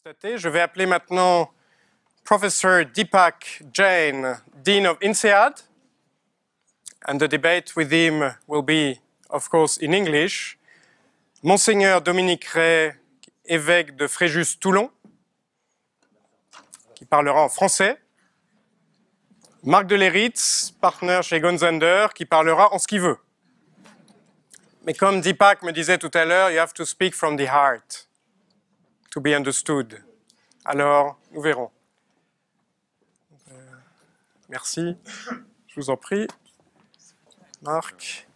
constaté. Je vais appeler maintenant Professor Deepak Jain, Dean of INSEAD, and the debate with him will be, of course, in English. Monseigneur Dominique Ray, évêque de Fréjus-Toulon, qui parlera en français. Marc Deleritz, partenaire chez Gonzander, qui parlera en ce qu'il veut. Mais comme Deepak me disait tout à l'heure, you have to speak from the heart to be understood. Alors, nous verrons. Merci, je vous en prie. Marc.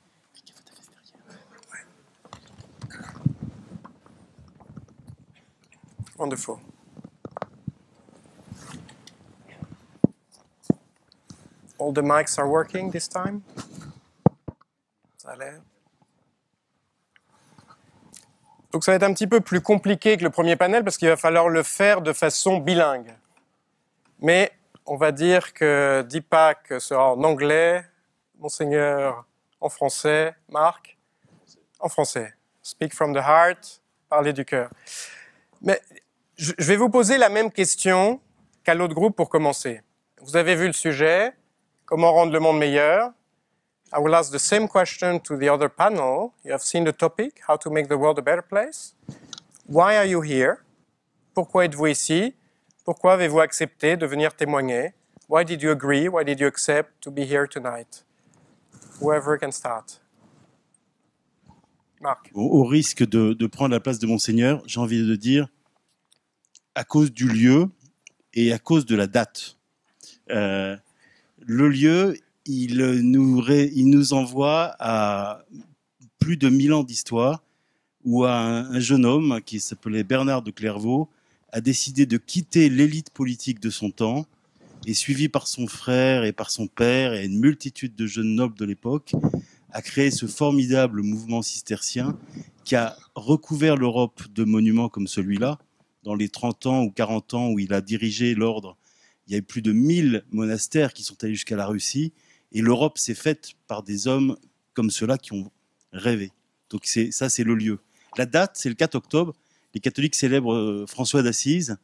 Wonderful. All the mics are working this time? Ça a l'air. Donc ça va être un petit peu plus compliqué que le premier panel parce qu'il va falloir le faire de façon bilingue. Mais on va dire que Deepak sera en anglais, Monseigneur en français, Marc en français. Speak from the heart, parler du cœur. Mais je vais vous poser la même question qu'à l'autre groupe pour commencer. Vous avez vu le sujet, comment rendre le monde meilleur. I will ask the same question to the other panel. You have seen the topic, how to make the world a better place. Why are you here? Pourquoi êtes-vous ici? Pourquoi avez-vous accepté de venir témoigner? Why did you agree? Why did you accept to be here tonight? Whoever can start. Marc. Au risque de prendre la place de Monseigneur, j'ai envie de dire, à cause du lieu et à cause de la date. Le lieu, il nous envoie à plus de 1000 ans d'histoire, où un jeune homme qui s'appelait Bernard de Clairvaux a décidé de quitter l'élite politique de son temps et, suivi par son frère et par son père et une multitude de jeunes nobles de l'époque, a créé ce formidable mouvement cistercien qui a recouvert l'Europe de monuments comme celui-là. Dans les 30 ans ou 40 ans où il a dirigé l'ordre, il y a eu plus de 1000 monastères qui sont allés jusqu'à la Russie. Et l'Europe s'est faite par des hommes comme ceux-là qui ont rêvé. Donc ça, c'est le lieu. La date, c'est le 4 octobre. Les catholiques célèbrent François d'Assise,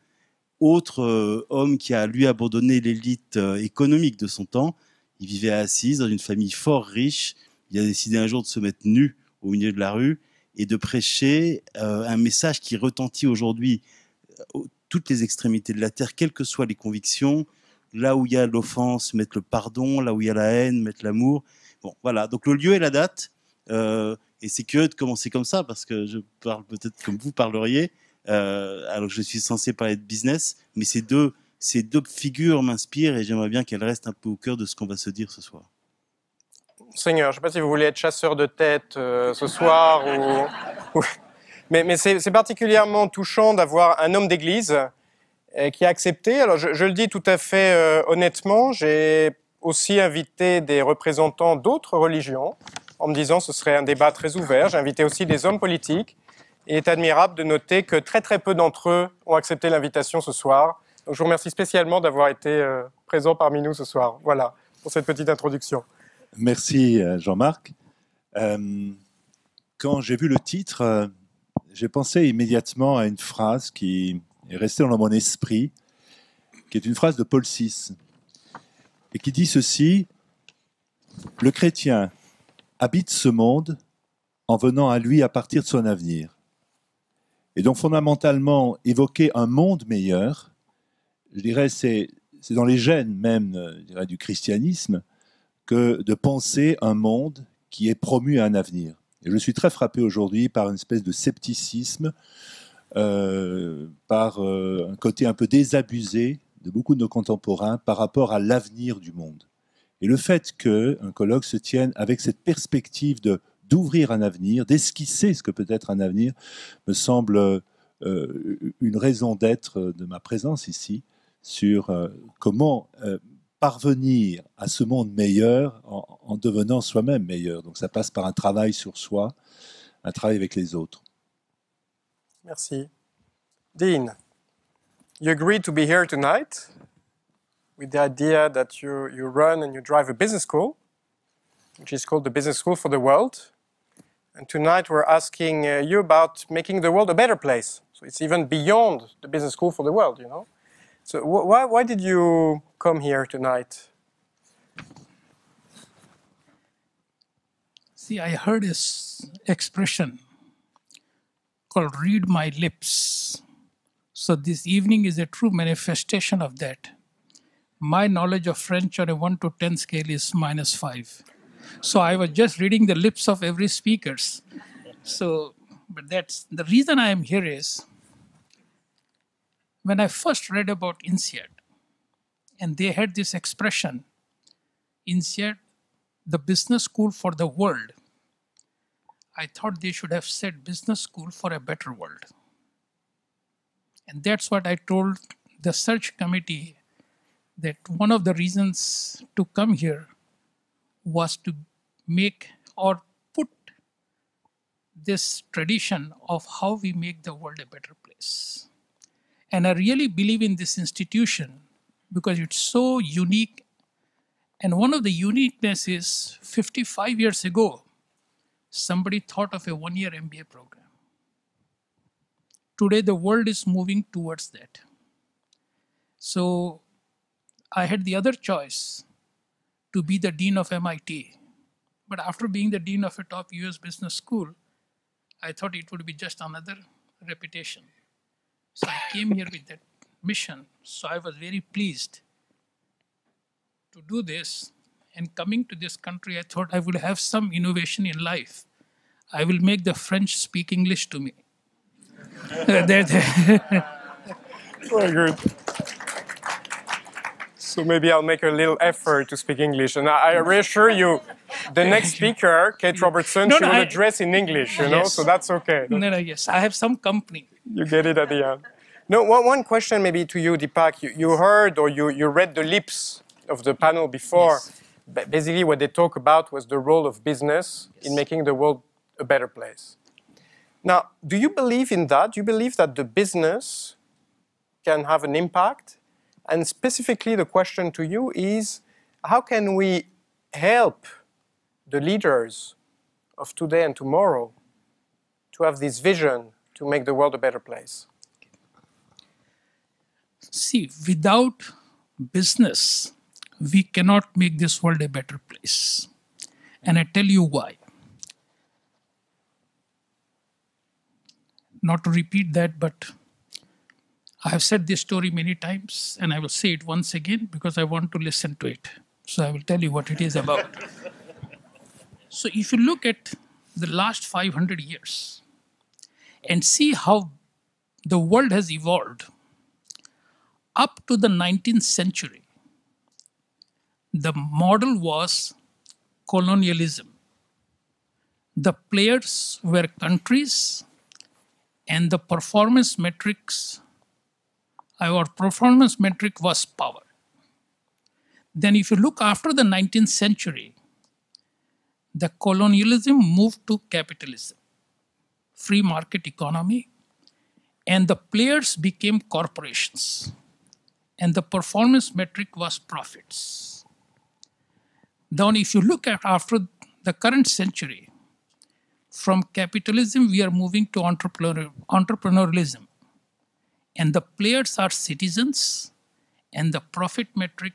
autre homme qui a, lui, abandonné l'élite économique de son temps. Il vivait à Assise, dans une famille fort riche. Il a décidé un jour de se mettre nu au milieu de la rue et de prêcher un message qui retentit aujourd'hui toutes les extrémités de la terre, quelles que soient les convictions. Là où il y a l'offense, mettre le pardon. Là où il y a la haine, mettre l'amour. Bon, voilà. Donc le lieu et la date. Et c'est curieux de commencer comme ça, parce que je parle peut-être comme vous parleriez. Alors que je suis censé parler de business, mais ces deux figures m'inspirent et j'aimerais bien qu'elles restent un peu au cœur de ce qu'on va se dire ce soir. Seigneur, je ne sais pas si vous voulez être chasseur de tête ce soir ou... Mais c'est particulièrement touchant d'avoir un homme d'église qui a accepté. Alors je le dis tout à fait honnêtement, j'ai aussi invité des représentants d'autres religions en me disant que ce serait un débat très ouvert. J'ai invité aussi des hommes politiques et il est admirable de noter que très très peu d'entre eux ont accepté l'invitation ce soir. Donc je vous remercie spécialement d'avoir été présent parmi nous ce soir. Voilà, pour cette petite introduction. Merci Jean-Marc. Quand j'ai vu le titre, j'ai pensé immédiatement à une phrase qui est restée dans mon esprit, qui est une phrase de Paul VI, et qui dit ceci: le chrétien habite ce monde en venant à lui à partir de son avenir. Et donc fondamentalement, évoquer un monde meilleur, je dirais, c'est dans les gènes même je dirais, du christianisme, que de penser un monde qui est promu à un avenir. Et je suis très frappé aujourd'hui par une espèce de scepticisme, par un côté un peu désabusé de beaucoup de nos contemporains par rapport à l'avenir du monde. Et le fait qu'un colloque se tienne avec cette perspective d'ouvrir un avenir, d'esquisser ce que peut être un avenir, me semble une raison d'être de ma présence ici, sur comment parvenir à ce monde meilleur en devenant soi-même meilleur. Donc ça passe par un travail sur soi, un travail avec les autres. Merci. Dean, you agreed to be here tonight with the idea that you run and you drive a business school, which is called the Business School for the World. And tonight we're asking you about making the world a better place. So it's even beyond the business school for the world, you know. So why did you come here tonight? See, I heard this expression called read my lips. So this evening is a true manifestation of that. My knowledge of French on a 1 to 10 scale is -5. So I was just reading the lips of every speaker. So, but that's the reason I am here is when I first read about INSEAD, and they had this expression, INSEAD, the business school for the world. I thought they should have said business school for a better world. And that's what I told the search committee, that one of the reasons to come here was to make or put this tradition of how we make the world a better place. And I really believe in this institution because it's so unique. And one of the uniqueness is 55 years ago, somebody thought of a one-year MBA program. Today, the world is moving towards that. So I had the other choice to be the dean of MIT. But after being the dean of a top US business school, I thought it would be just another reputation. So I came here with that mission. So I was very pleased to do this. And coming to this country, I thought I will have some innovation in life. I will make the French speak English to me. Very good. So maybe I'll make a little effort to speak English. And I reassure you, the next speaker, Kate Robertson, she will address in English, you know, so that's okay. Yes, I have some company. You get it at the end. No, one question maybe to you, Deepak. You heard or you read the lips of the panel before. Yes. Basically, what they talk about was the role of business in making the world a better place. Now, do you believe in that? Do you believe that the business can have an impact? And specifically, the question to you is, how can we help the leaders of today and tomorrow to have this vision to make the world a better place? See, without business, we cannot make this world a better place. And I tell you why. Not to repeat that, but I have said this story many times, and I will say it once again because I want to listen to it. So I will tell you what it is about. So if you look at the last 500 years and see how the world has evolved, up to the 19th century, the model was colonialism. The players were countries, and the performance metrics, our performance metric was power. Then if you look after the 19th century, the colonialism moved to capitalism, free market economy, and the players became corporations. And the performance metric was profits. Then if you look at after the current century, from capitalism, we are moving to entrepreneurialism. And the players are citizens, and the profit metric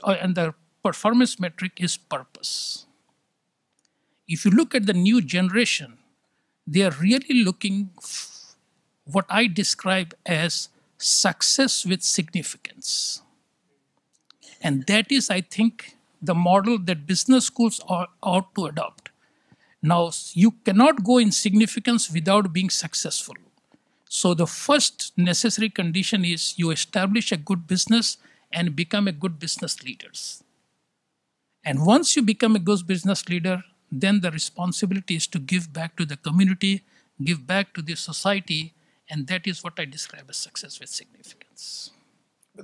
and the performance metric is purpose. If you look at the new generation, they are really looking what I describe as success with significance. And that is, I think, the model that business schools ought to adopt. Now, you cannot go in significance without being successful. So the first necessary condition is you establish a good business and become a good business leaders. And once you become a good business leader, then the responsibility is to give back to the community, give back to the society, and that is what I describe as success with significance.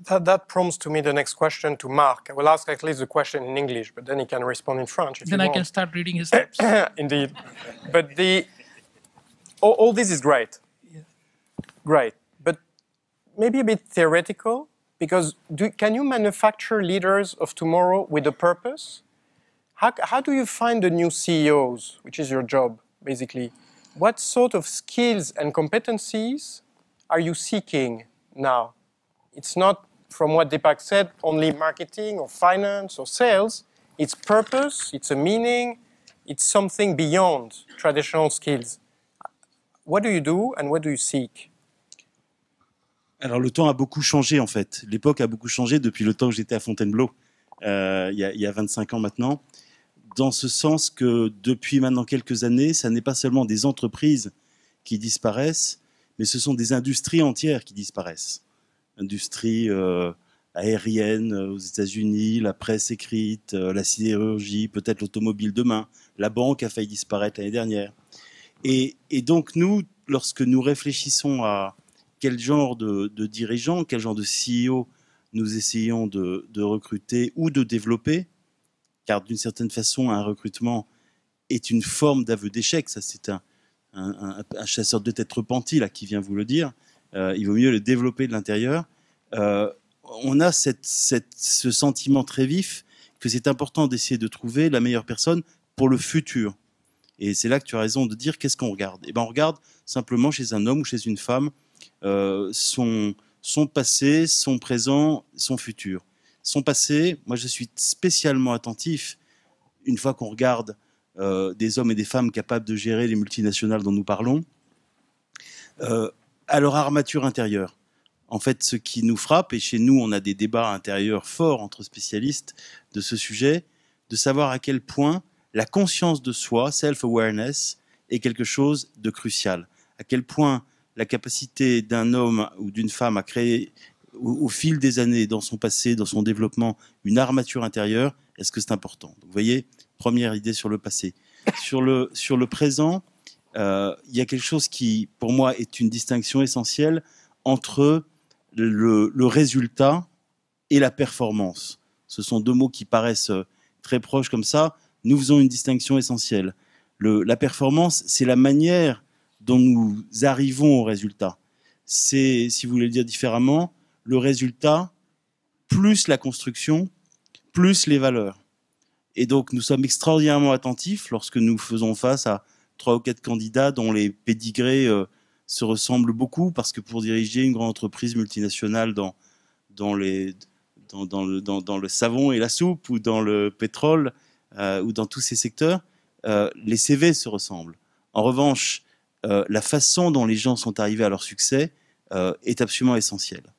That prompts to me the next question to Mark. I will ask at least the question in English, but then he can respond in French if then you I want. can start reading his lips. Indeed. But all this is great. Yeah. Great. But maybe a bit theoretical, because can you manufacture leaders of tomorrow with a purpose? How do you find the new CEOs, which is your job? basically. What sort of skills and competencies are you seeking now? It's not, from what Deepak said, only marketing or finance or sales. It's purpose, it's a meaning, it's something beyond traditional skills. What do you do and what do you seek? Alors le temps a beaucoup changé en fait. L'époque a beaucoup changé depuis le temps que j'étais à Fontainebleau, il y a 25 ans maintenant. Dans ce sens que depuis maintenant quelques années, ça n'est pas seulement des entreprises qui disparaissent, mais ce sont des industries entières qui disparaissent. Industrie aérienne aux États-Unis, la presse écrite, la sidérurgie, peut-être l'automobile demain. La banque a failli disparaître l'année dernière. Et donc nous, lorsque nous réfléchissons à quel genre de dirigeants, quel genre de CEO nous essayons de recruter ou de développer, car d'une certaine façon, un recrutement est une forme d'aveu d'échec. Ça, c'est un chasseur de tête repenti là, qui vient vous le dire. Il vaut mieux le développer de l'intérieur. On a ce sentiment très vif que c'est important d'essayer de trouver la meilleure personne pour le futur. Et c'est là que tu as raison de dire qu'est-ce qu'on regarde. Eh ben, on regarde simplement chez un homme ou chez une femme son passé, son présent, son futur. Son passé, moi je suis spécialement attentif, une fois qu'on regarde des hommes et des femmes capables de gérer les multinationales dont nous parlons, à leur armature intérieure. En fait, ce qui nous frappe, et chez nous on a des débats intérieurs forts entre spécialistes de ce sujet, de savoir à quel point la conscience de soi, self-awareness, est quelque chose de crucial. À quel point la capacité d'un homme ou d'une femme à créer au fil des années, dans son passé, dans son développement, une armature intérieure, est-ce que c'est important? Donc, vous voyez, première idée sur le passé. Sur le présent, il y a quelque chose qui, pour moi, est une distinction essentielle entre le résultat et la performance. Ce sont deux mots qui paraissent très proches comme ça. Nous faisons une distinction essentielle. La performance, c'est la manière dont nous arrivons au résultat. C'est, si vous voulez le dire différemment, le résultat plus la construction, plus les valeurs. Et donc, nous sommes extraordinairement attentifs lorsque nous faisons face à 3 ou 4 candidats dont les pédigrés se ressemblent beaucoup, parce que pour diriger une grande entreprise multinationale dans le savon et la soupe, ou dans le pétrole, ou dans tous ces secteurs, les CV se ressemblent. En revanche, la façon dont les gens sont arrivés à leur succès est absolument essentielle.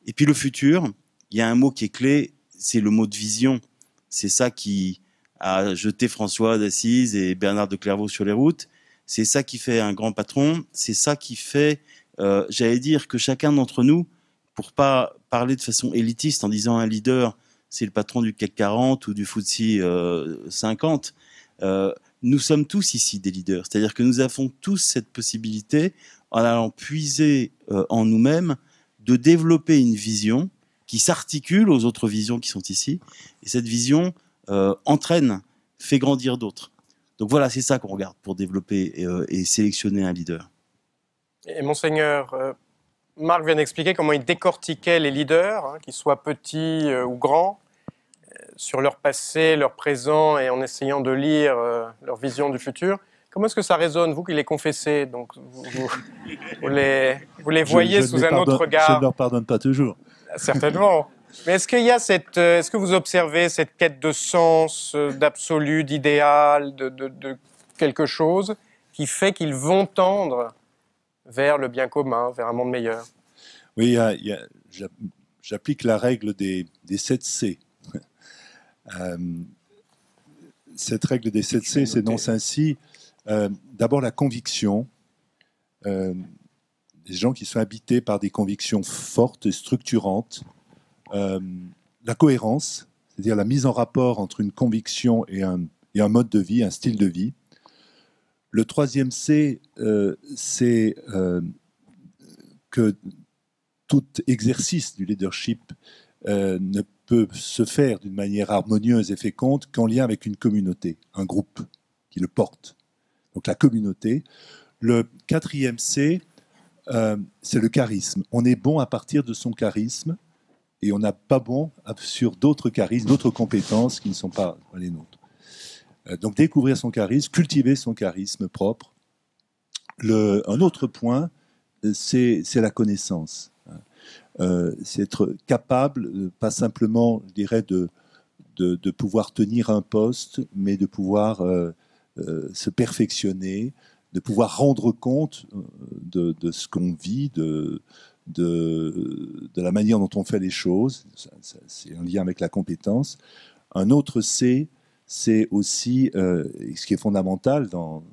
Et puis le futur, il y a un mot qui est clé, c'est le mot de vision. C'est ça qui a jeté François d'Assise et Bernard de Clairvaux sur les routes. C'est ça qui fait un grand patron. C'est ça qui fait, j'allais dire, que chacun d'entre nous, pour pas parler de façon élitiste en disant un leader, c'est le patron du CAC 40 ou du FTSE 50, nous sommes tous ici des leaders. C'est-à-dire que nous avons tous cette possibilité, en allant puiser en nous-mêmes, de développer une vision qui s'articule aux autres visions qui sont ici. Et cette vision entraîne, fait grandir d'autres. Donc voilà, c'est ça qu'on regarde pour développer et sélectionner un leader. Et Monseigneur, Marc vient d'expliquer comment il décortiquait les leaders, hein, qu'ils soient petits ou grands, sur leur passé, leur présent, et en essayant de lire leur vision du futur. Comment est-ce que ça résonne, vous qui les confessez? Donc, vous les voyez sous un autre regard. Je ne leur pardonne pas toujours. Certainement. Mais est-ce qu'il y a est-ce que vous observez cette quête de sens, d'absolu, d'idéal, de quelque chose qui fait qu'ils vont tendre vers le bien commun, vers un monde meilleur? Oui, j'applique la règle des 7 C. Cette règle des 7 C s'énonce ainsi. D'abord la conviction, des gens qui sont habités par des convictions fortes et structurantes, la cohérence, c'est-à-dire la mise en rapport entre une conviction et un mode de vie, un style de vie. Le 3e C, c'est que tout exercice du leadership ne peut se faire d'une manière harmonieuse et féconde qu'en lien avec une communauté, un groupe qui le porte. Donc la communauté. Le 4e C, c'est le charisme. On est bon à partir de son charisme et on n'a pas bon sur d'autres charismes, d'autres compétences qui ne sont pas les nôtres. Donc découvrir son charisme, cultiver son charisme propre. Un autre point, c'est la connaissance. C'est être capable, pas simplement, je dirais, de pouvoir tenir un poste, mais de pouvoir se perfectionner, de pouvoir rendre compte de ce qu'on vit, de la manière dont on fait les choses. C'est un lien avec la compétence. Un autre C, c'est aussi, ce qui est fondamental dans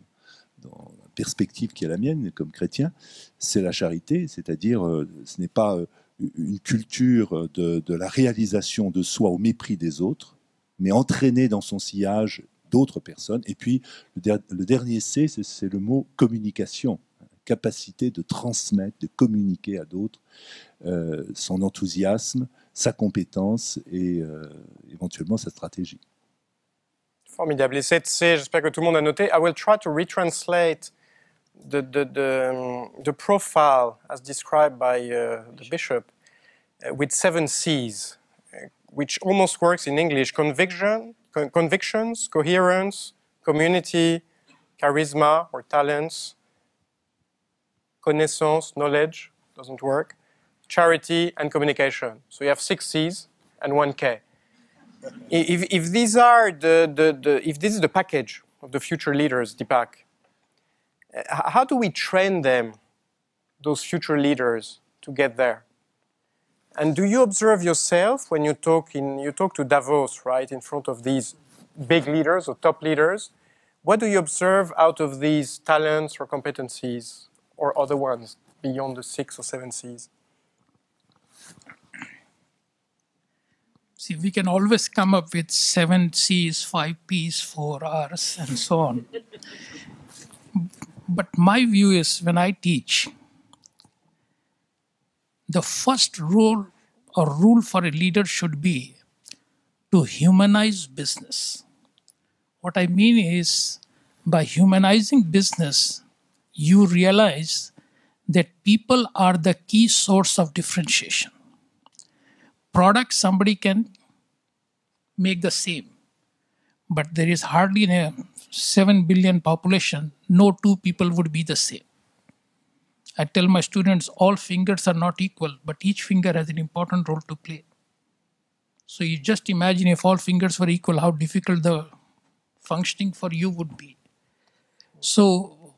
la perspective qui est la mienne comme chrétien, c'est la charité, c'est-à-dire ce n'est pas une culture de la réalisation de soi au mépris des autres, mais entraîner dans son sillage d'autres personnes. Et puis, le dernier C, c'est le mot communication, capacité de transmettre, de communiquer à d'autres son enthousiasme, sa compétence et éventuellement sa stratégie. Formidable. Et cette C, j'espère que tout le monde a noté. I will try to retranslate the profile as described by the bishop with 7 C's, which almost works in English: convictions, coherence, community, charisma or talents, connaissance, knowledge, doesn't work, charity and communication. So you have 6 C's and 1 K. If these are if this is the package of the future leaders, Deepak, how do we train them, those future leaders, to get there? And do you observe yourself when you talk to Davos, right, in front of these big leaders or top leaders? What do you observe out of these talents or competencies or other ones beyond the 6 or 7 C's? See, we can always come up with 7 C's, 5 P's, 4 R's, and so on. But my view is when I teach, the first rule or rule for a leader should be to humanize business. What I mean is, by humanizing business, you realize that people are the key source of differentiation. Product somebody can make the same, but there is hardly in a 7 billion population, no 2 people would be the same. I tell my students all fingers are not equal, but each finger has an important role to play. So you just imagine if all fingers were equal, how difficult the functioning for you would be. So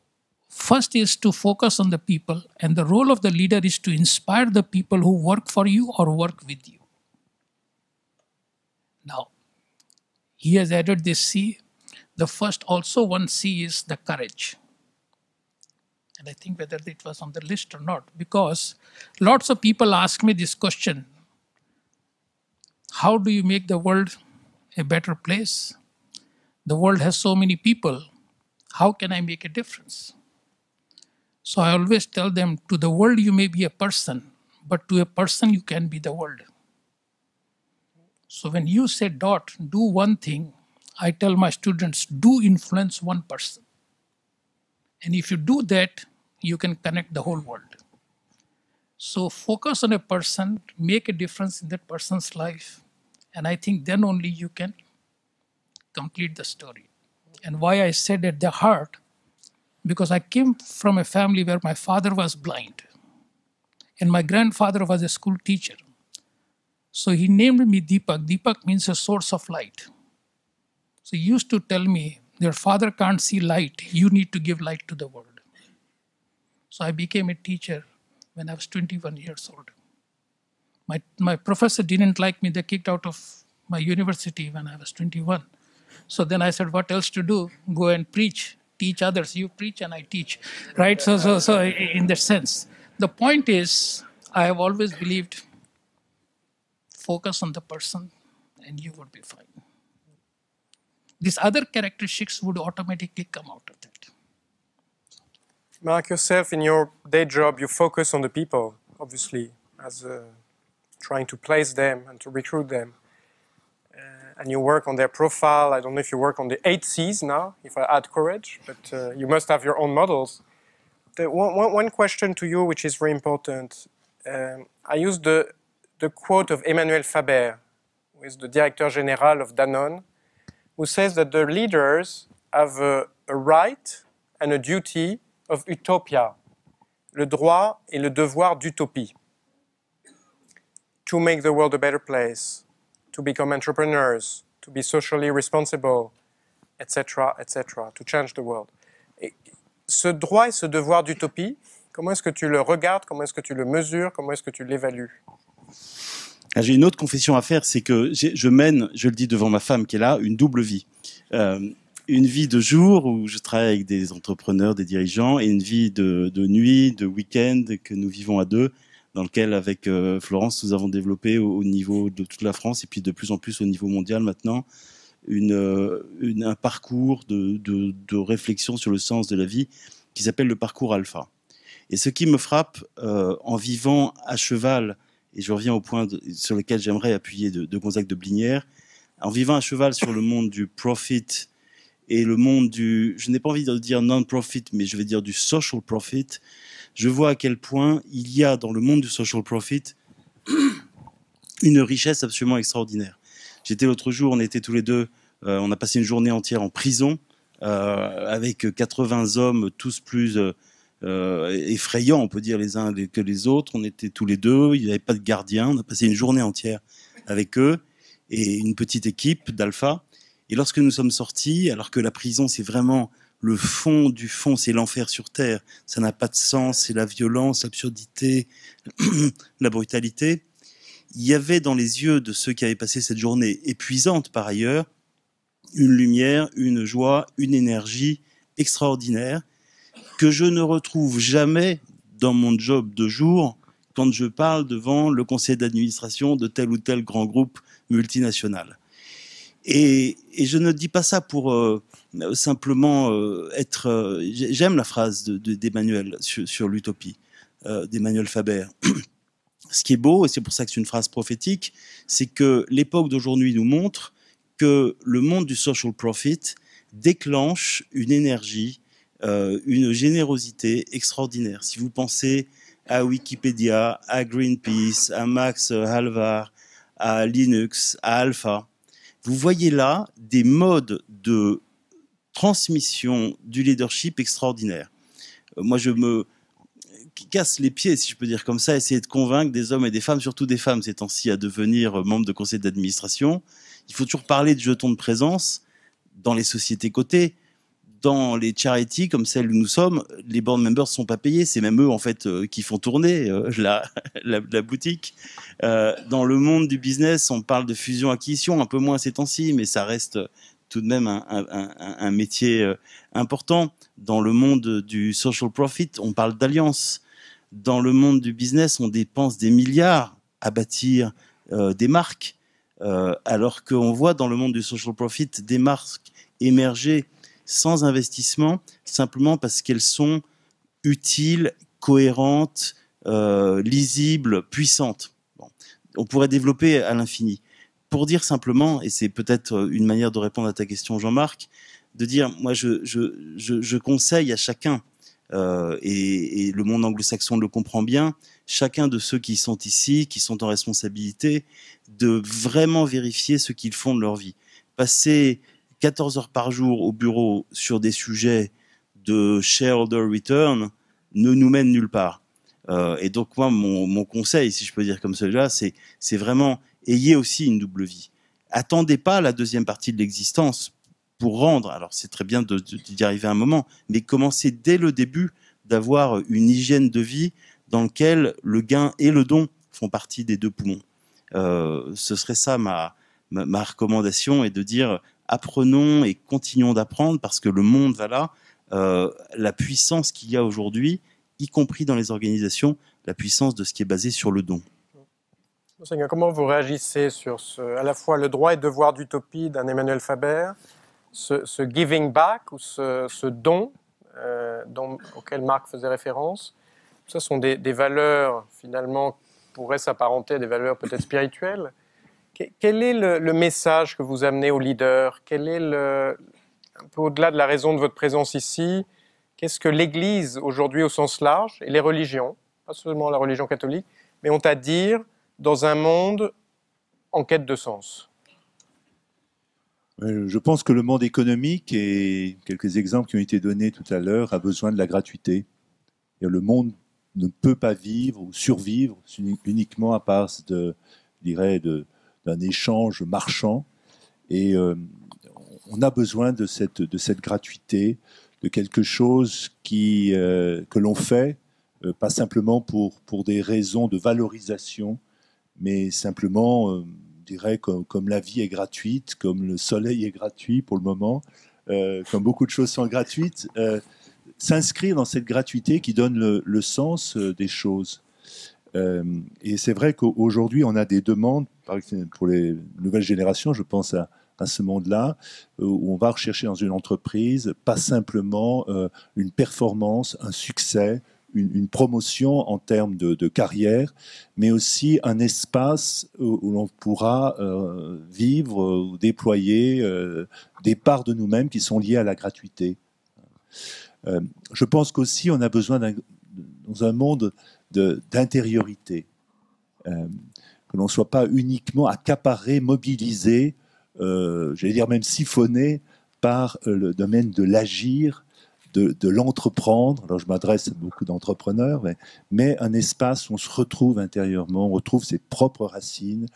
first is to focus on the people, and the role of the leader is to inspire the people who work for you or work with you. Now, he has added this C. The first also 1 C is the courage. And I think whether it was on the list or not, because lots of people ask me this question: how do you make the world a better place? The world has so many people. How can I make a difference? So I always tell them, to the world you may be a person, but to a person you can be the world. So when you say, Dot, do one thing, I tell my students, do influence one person. And if you do that, you can connect the whole world. So focus on a person, make a difference in that person's life. And I think then only you can complete the story. And why I said at the heart, because I came from a family where my father was blind. And my grandfather was a school teacher. So he named me Deepak. Deepak means a source of light. So he used to tell me, your father can't see light, you need to give light to the world. So I became a teacher when I was 21 years old. My professor didn't like me, they kicked out of my university when I was 21. So then I said, what else to do? Go and preach, teach others. You preach and I teach, right? So in that sense, the point is, I have always believed, focus on the person and you would be fine. These other characteristics would automatically come out of that. Mark, yourself in your day job, you focus on the people, obviously, as trying to place them and to recruit them. And you work on their profile. I don't know if you work on the 8 C's now, if I add courage, but you must have your own models. One question to you, which is very important. I used the quote of Emmanuel Faber, who is the Directeur Général of Danone, who says that the leaders have a right and a duty of utopia, le droit et le devoir d'utopie. To make the world a better place, to become entrepreneurs, to be socially responsible, etc., etc., to change the world. Et ce droit et ce devoir d'utopie, comment est-ce que tu le regardes, comment est-ce que tu le mesures, comment est-ce que tu l'évalues? J'ai une autre confession à faire, c'est que je mène, je le dis devant ma femme qui est là, une double vie. Une vie de jour où je travaille avec des entrepreneurs, des dirigeants, et une vie de nuit, de week-end que nous vivons à deux, dans lequel, avec Florence, nous avons développé au niveau de toute la France et puis de plus en plus au niveau mondial maintenant, un parcours de réflexion sur le sens de la vie qui s'appelle le parcours alpha. Et ce qui me frappe en vivant à cheval, et je reviens au point sur lequel j'aimerais appuyer de Gonzague de Blinière, en vivant à cheval sur le monde du profit et le monde je n'ai pas envie de dire non-profit, mais je vais dire du social profit, je vois à quel point il y a dans le monde du social profit une richesse absolument extraordinaire. J'étais l'autre jour, on était tous les deux, on a passé une journée entière en prison, avec 80 hommes, tous plus effrayants, on peut dire, les uns que les autres. On était tous les deux, il n'y avait pas de gardien, on a passé une journée entière avec eux, et une petite équipe d'Alpha. Et lorsque nous sommes sortis, alors que la prison, c'est vraiment le fond du fond, c'est l'enfer sur terre, ça n'a pas de sens, c'est la violence, l'absurdité, la brutalité, il y avait dans les yeux de ceux qui avaient passé cette journée épuisante par ailleurs, une lumière, une joie, une énergie extraordinaire que je ne retrouve jamais dans mon job de jour quand je parle devant le conseil d'administration de tel ou tel grand groupe multinational. Et je ne dis pas ça pour simplement être... J'aime la phrase d'Emmanuel sur l'utopie, d'Emmanuel Faber. Ce qui est beau, et c'est pour ça que c'est une phrase prophétique, c'est que l'époque d'aujourd'hui nous montre que le monde du social profit déclenche une énergie, une générosité extraordinaire. Si vous pensez à Wikipédia, à Greenpeace, à Max Halvar, à Linux, à Alpha, vous voyez là des modes de transmission du leadership extraordinaires. Moi, je me casse les pieds, si je peux dire comme ça, essayer de convaincre des hommes et des femmes, surtout des femmes ces temps-ci, à devenir membres de conseil d'administration. Il faut toujours parler de jetons de présence dans les sociétés cotées, dans les charities comme celles où nous sommes. Les board members ne sont pas payés, c'est même eux en fait qui font tourner la boutique. Dans le monde du business, on parle de fusion-acquisition, un peu moins ces temps-ci, mais ça reste tout de même un métier important. Dans le monde du social profit, on parle d'alliance. Dans le monde du business, on dépense des milliards à bâtir des marques, alors qu'on voit dans le monde du social profit des marques émerger sans investissement, simplement parce qu'elles sont utiles, cohérentes, lisibles, puissantes. Bon. On pourrait développer à l'infini. Pour dire simplement, et c'est peut-être une manière de répondre à ta question, Jean-Marc, de dire, moi, je conseille à chacun, et le monde anglo-saxon le comprend bien, chacun de ceux qui sont ici, qui sont en responsabilité, de vraiment vérifier ce qu'ils font de leur vie. Passer 14 heures par jour au bureau sur des sujets de shareholder return ne nous mène nulle part. Et donc, moi, mon conseil, si je peux dire comme celui-là, c'est vraiment, ayez aussi une double vie. Attendez pas la deuxième partie de l'existence pour rendre, alors c'est très bien d'y arriver à un moment, mais commencez dès le début d'avoir une hygiène de vie dans laquelle le gain et le don font partie des deux poumons. Ce serait ça ma recommandation, et de dire apprenons et continuons d'apprendre, parce que le monde va là. La puissance qu'il y a aujourd'hui, y compris dans les organisations, la puissance de ce qui est basé sur le don. Monseigneur, comment vous réagissez sur à la fois le droit et devoir d'utopie d'un Emmanuel Faber, ce giving back ou ce don auquel Marc faisait référence? Ce sont des valeurs, finalement, pourraient s'apparenter à des valeurs peut-être spirituelles. Quel est le message que vous amenez aux leaders? Quel est un peu au-delà de la raison de votre présence ici, qu'est-ce que l'Église aujourd'hui au sens large, et les religions, pas seulement la religion catholique, mais ont à dire dans un monde en quête de sens? Je pense que le monde économique, et quelques exemples qui ont été donnés tout à l'heure, a besoin de la gratuité. Et le monde ne peut pas vivre ou survivre uniquement à part je dirais, d'un échange marchand. Et on a besoin de cette gratuité, de quelque chose que l'on fait, pas simplement pour des raisons de valorisation, mais simplement, je dirais, comme la vie est gratuite, comme le soleil est gratuit pour le moment, comme beaucoup de choses sont gratuites, s'inscrire dans cette gratuité qui donne le sens des choses. Et c'est vrai qu'aujourd'hui, on a des demandes, pour les nouvelles générations, je pense à ce monde-là, où on va rechercher dans une entreprise pas simplement une performance, un succès, une promotion en termes de carrière, mais aussi un espace où l'on pourra vivre ou déployer des parts de nous-mêmes qui sont liées à la gratuité. Je pense qu'aussi on a besoin dans un monde d'intériorité, que l'on ne soit pas uniquement accaparé, mobilisé, j'allais dire même siphonné par le domaine de l'agir, de l'entreprendre. Alors je m'adresse à beaucoup d'entrepreneurs, mais un espace où on se retrouve intérieurement, on retrouve ses propres racines.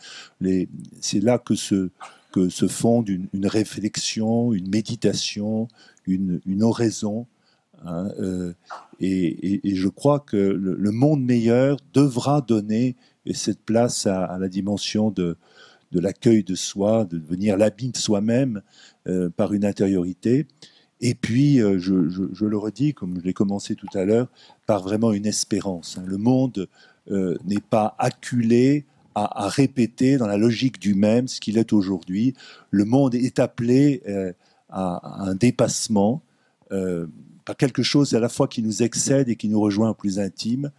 C'est là que se fonde une réflexion, une méditation, une oraison. Hein, et je crois que le monde meilleur devra donner cette place à la dimension de l'accueil de soi, de devenir l'habit de soi-même par une intériorité. Et puis, je le redis, comme je l'ai commencé tout à l'heure, par vraiment une espérance. Le monde n'est pas acculé à répéter dans la logique du même ce qu'il est aujourd'hui. Le monde est appelé à un dépassement, par quelque chose à la fois qui nous excède et qui nous rejoint au plus intime.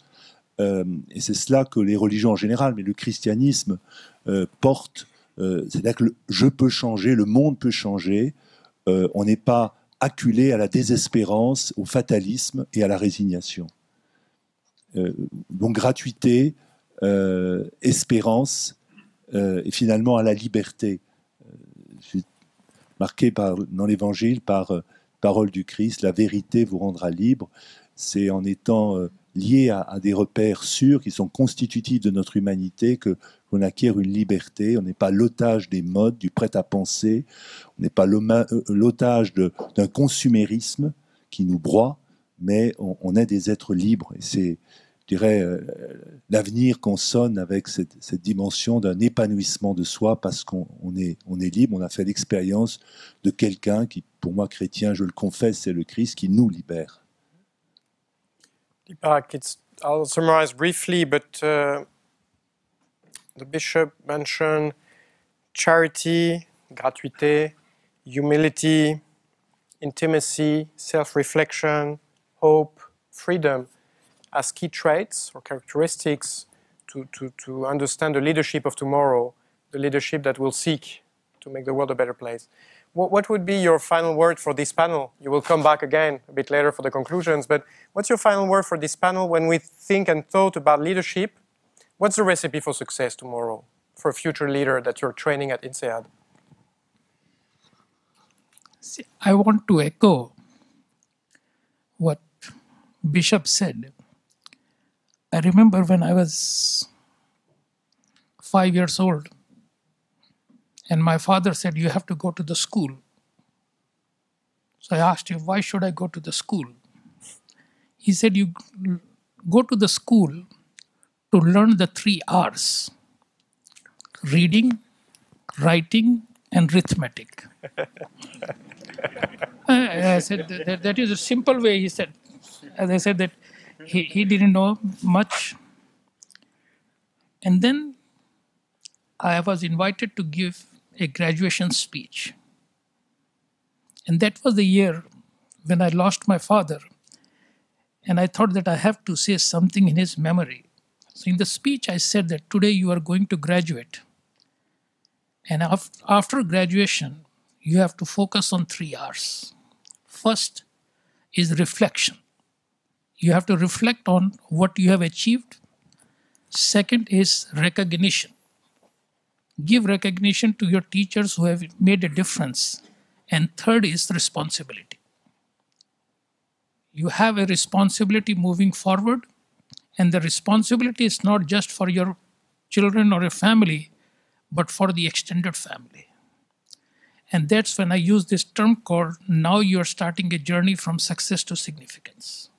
Et c'est cela que les religions en général, mais le christianisme porte. C'est-à-dire que je peux changer, le monde peut changer. On n'est pas acculé à la désespérance, au fatalisme et à la résignation. Donc gratuité, espérance et finalement à la liberté. Je suis marqué dans l'Évangile par parole du Christ, la vérité vous rendra libre. C'est en étant lié à des repères sûrs qui sont constitutifs de notre humanité qu'on acquiert une liberté. On n'est pas l'otage des modes, du prêt-à-penser. On n'est pas l'otage d'un consumérisme qui nous broie, mais on est des êtres libres. Et c'est, je dirais, l'avenir qu'on sonne avec cette dimension d'un épanouissement de soi parce qu'on est libre. On a fait l'expérience de quelqu'un qui, pour moi, chrétien, je le confesse, c'est le Christ qui nous libère. Deepak, I'll summarize briefly, but the bishop mentioned charity, gratuité, humility, intimacy, self-reflection, hope, freedom as key traits or characteristics to understand the leadership of tomorrow, the leadership that will seek to make the world a better place. What would be your final word for this panel? You will come back again a bit later for the conclusions, but what's your final word for this panel when we think and thought about leadership? What's the recipe for success tomorrow for a future leader that you're training at INSEAD? See, I want to echo what Bishop said. I remember when I was 5 years old, and my father said, you have to go to the school. So I asked him, why should I go to the school? He said, you go to the school to learn the 3 R's: reading, writing, and arithmetic. I said, that is a simple way, he said. As I said, that he didn't know much. And then I was invited to give a graduation speech. And that was the year when I lost my father. And I thought that I have to say something in his memory. So in the speech, I said that today you are going to graduate. And after graduation, you have to focus on 3 R's. First is reflection. You have to reflect on what you have achieved. Second is recognition. Give recognition to your teachers who have made a difference. And third is responsibility. You have a responsibility moving forward, and the responsibility is not just for your children or a family, but for the extended family. And that's when I use this term called, now you're starting a journey from success to significance.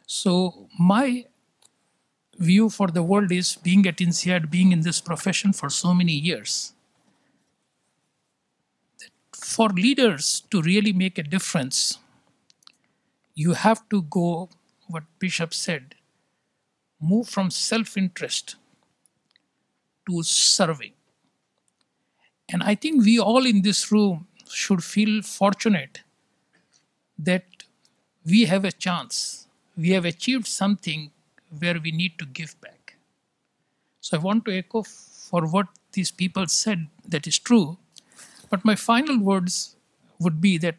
So my view for the world is, being at INSEAD, being in this profession for so many years, that for leaders to really make a difference, you have to go, what Bishop said, move from self-interest to serving. And I think we all in this room should feel fortunate that we have a chance. We have achieved something where we need to give back. So I want to echo for what these people said, that is true. But my final words would be that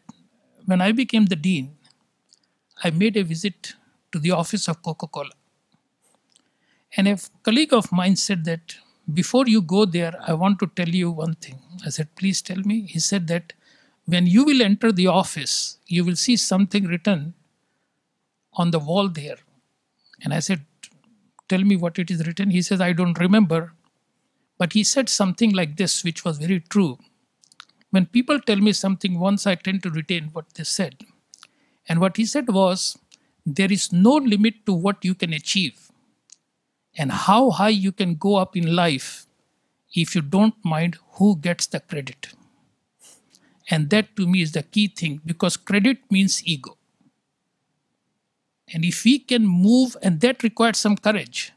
when I became the dean, I made a visit to the office of Coca-Cola. And a colleague of mine said that, before you go there, I want to tell you one thing. I said, please tell me. He said that when you will enter the office, you will see something written on the wall there. And I said, tell me what it is written. He says, I don't remember. But he said something like this, which was very true. When people tell me something once, I tend to retain what they said. And what he said was, there is no limit to what you can achieve and how high you can go up in life if you don't mind who gets the credit. And that to me is the key thing, because credit means ego. And if we can move, and that requires some courage,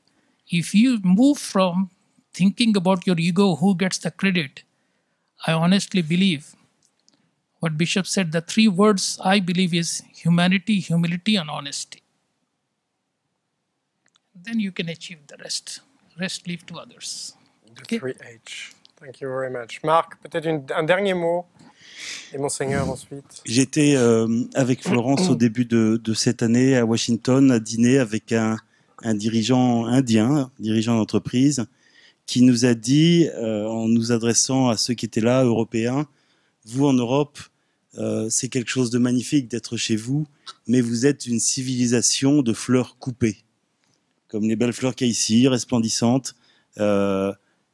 if you move from thinking about your ego, who gets the credit, I honestly believe what Bishop said, the three words I believe is humanity, humility, and honesty. Then you can achieve the rest. Rest leave to others. The 3H. Thank you very much. Marc, peut-être un dernier mot, et Monseigneur ensuite. J'étais avec Florence au début de cette année à Washington à dîner avec un dirigeant indien, dirigeant d'entreprise, qui nous a dit, en nous adressant à ceux qui étaient là, européens, vous en Europe, c'est quelque chose de magnifique d'être chez vous, mais vous êtes une civilisation de fleurs coupées, comme les belles fleurs qu'il y a ici, resplendissantes,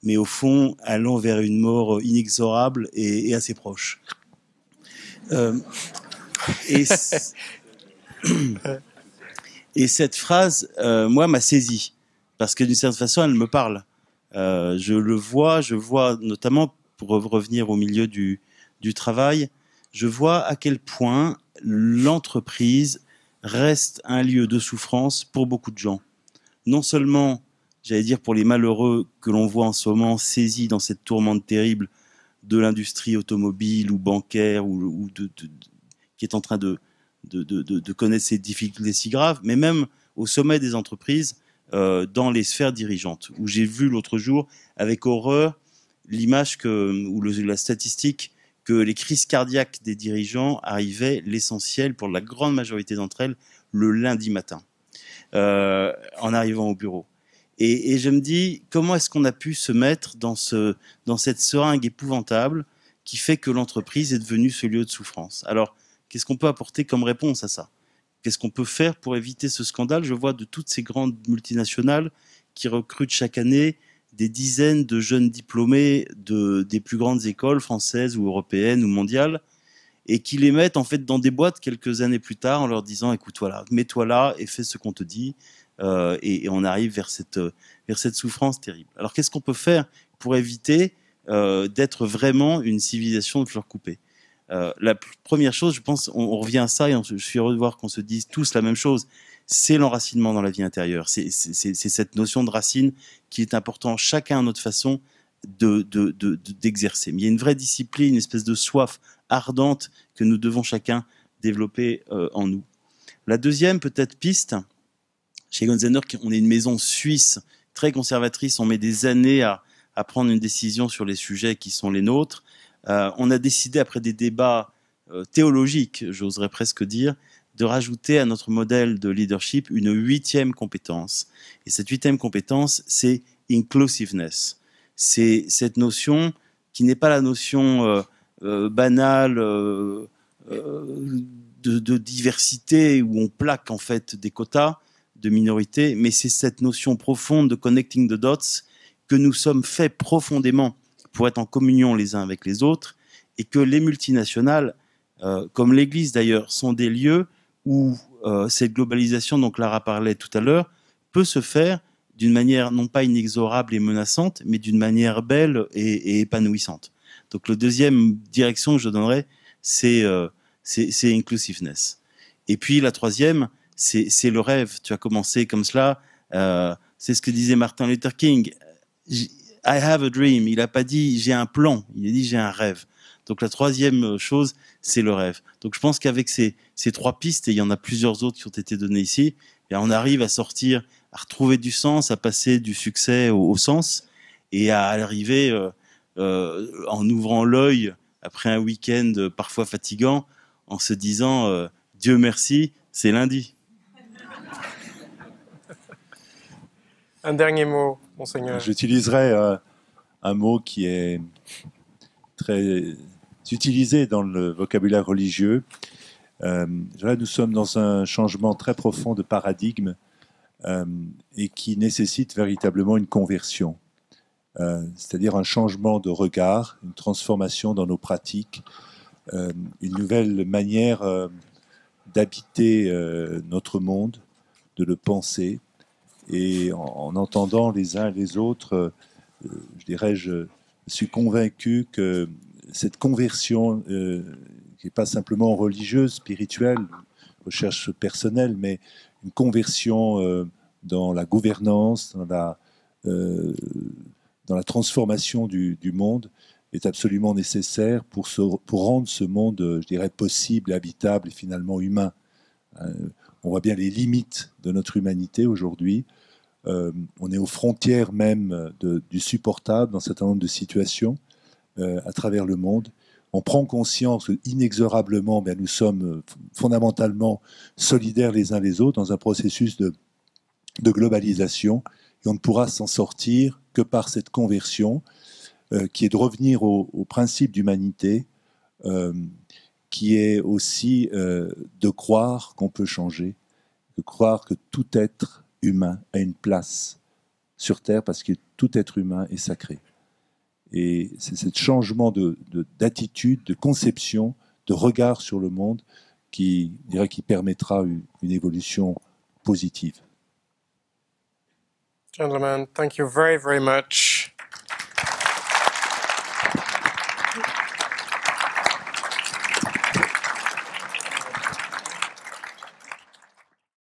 mais au fond, allant vers une mort inexorable et assez proche. Et cette phrase, moi, m'a saisi, parce que d'une certaine façon, elle me parle. Je vois notamment, pour revenir au milieu du travail, je vois à quel point l'entreprise reste un lieu de souffrance pour beaucoup de gens. Non seulement, j'allais dire, pour les malheureux que l'on voit en ce moment saisis dans cette tourmente terrible de l'industrie automobile ou bancaire qui est en train de connaître ces difficultés si graves, mais même au sommet des entreprises, dans les sphères dirigeantes, où j'ai vu l'autre jour avec horreur l'image ou la statistique que les crises cardiaques des dirigeants arrivaient, l'essentiel pour la grande majorité d'entre elles, le lundi matin, en arrivant au bureau. Et je me dis, comment est-ce qu'on a pu se mettre dans cette seringue épouvantable qui fait que l'entreprise est devenue ce lieu de souffrance? Alors, qu'est-ce qu'on peut apporter comme réponse à ça? Qu'est-ce qu'on peut faire pour éviter ce scandale? Je vois de toutes ces grandes multinationales qui recrutent chaque année des dizaines de jeunes diplômés des plus grandes écoles françaises ou européennes ou mondiales, et qui les mettent en fait dans des boîtes quelques années plus tard en leur disant, écoute, voilà, mets-toi là et fais ce qu'on te dit, et on arrive vers cette souffrance terrible. Alors qu'est-ce qu'on peut faire pour éviter d'être vraiment une civilisation de fleurs coupées? La première chose, je pense, on revient à ça, et je suis heureux de voir qu'on se dise tous la même chose, c'est l'enracinement dans la vie intérieure. C'est cette notion de racine qui est important, chacun à notre façon d'exercer. Mais il y a une vraie discipline, une espèce de soif ardente que nous devons chacun développer en nous. La deuxième, peut-être, piste, chez Gonzener, on est une maison suisse très conservatrice, on met des années à prendre une décision sur les sujets qui sont les nôtres. On a décidé, après des débats théologiques, j'oserais presque dire, de rajouter à notre modèle de leadership une 8e compétence. Et cette 8e compétence, c'est inclusiveness. c'est cette notion qui n'est pas la notion banale de diversité où on plaque en fait des quotas de minorités, mais c'est cette notion profonde de connecting the dots, que nous sommes faits profondément pour être en communion les uns avec les autres, et que les multinationales, comme l'Église d'ailleurs, sont des lieux où cette globalisation dont Clara parlait tout à l'heure peut se faire d'une manière non pas inexorable et menaçante, mais d'une manière belle et épanouissante. Donc, la deuxième direction que je donnerais, c'est inclusiveness. Et puis, la troisième, c'est le rêve. Tu as commencé comme cela. C'est ce que disait Martin Luther King. I have a dream. Il n'a pas dit j'ai un plan. Il a dit j'ai un rêve. Donc, la troisième chose, c'est le rêve. Donc, je pense qu'avec ces trois pistes, et il y en a plusieurs autres qui ont été données ici, et on arrive à sortir, à retrouver du sens, à passer du succès au sens, et à arriver, en ouvrant l'œil, après un week-end parfois fatigant, en se disant Dieu merci, c'est lundi. Un dernier mot, Monseigneur. J'utiliserai un mot qui est très utilisé dans le vocabulaire religieux. Là, nous sommes dans un changement très profond de paradigme et qui nécessite véritablement une conversion. C'est-à-dire un changement de regard, une transformation dans nos pratiques, une nouvelle manière d'habiter notre monde, de le penser. Et en entendant les uns les autres, je suis convaincu que cette conversion, qui n'est pas simplement religieuse, spirituelle, recherche personnelle, mais une conversion dans la gouvernance, dans la transformation du monde, est absolument nécessaire pour rendre ce monde, je dirais, possible, habitable et finalement humain. On voit bien les limites de notre humanité aujourd'hui. On est aux frontières même du supportable dans un certain nombre de situations à travers le monde. On prend conscience inexorablement, nous sommes fondamentalement solidaires les uns les autres dans un processus de globalisation, et on ne pourra s'en sortir que par cette conversion qui est de revenir au principe d'humanité, qui est aussi de croire qu'on peut changer, de croire que tout être humain a une place sur Terre, parce que tout être humain est sacré. Et c'est ce changement d'attitude, de conception, de regard sur le monde qui permettra une évolution positive. Gentlemen, thank you very, very much.